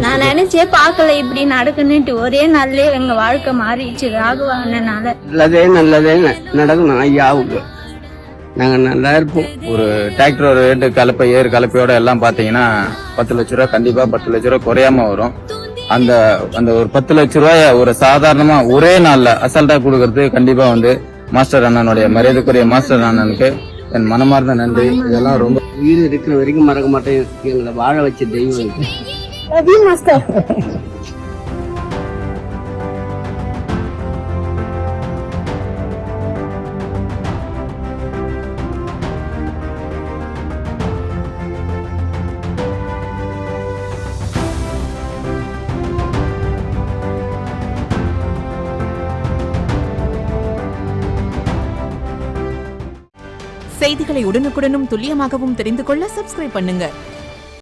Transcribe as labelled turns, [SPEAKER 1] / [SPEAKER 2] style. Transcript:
[SPEAKER 1] நான் நினைச்சே பார்க்கல இப்படி நடக்குன்னுட்டு. ஒரே நாள்லயே எங்க வாழ்க்கை மாறிடுச்சு ராகவா அண்ணனால.
[SPEAKER 2] நல்லதே நடக்கணும் ஐயாவுக்கு, நாங்க நல்லா இருப்போம்.
[SPEAKER 3] ஒரு டிராக்டர் ஒரு ரேட்டு கலப்பை ஏறு கலப்பையோட எல்லாம் பாத்தீங்கன்னா 10 லட்ச ரூபா, கண்டிப்பா 10 லட்ச ரூபா குறையாம வரும். அந்த அந்த ஒரு 10 லட்ச ரூபாய ஒரு சாதாரணமா ஒரே நாள்ல அசால்ட்டா கொடுக்கறது கண்டிப்பா மாஸ்டர் அண்ணனுடைய மரியாதைக்குரிய மாஸ்டர் அண்ணனுக்கு என் மனமார்ந்த நன்றி. இதெல்லாம் ரொம்ப
[SPEAKER 2] உயிர் இருக்கிற வரைக்கும் மறக்க மாட்டேன். எங்களை வாழ வச்ச தெய்வம்.
[SPEAKER 1] மாஸ்டர்
[SPEAKER 4] செய்திகளை உடனுக்குடனும் துல்லியமாகவும் தெரிந்து கொள்ள சப்ஸ்கிரைப் பண்ணுங்க.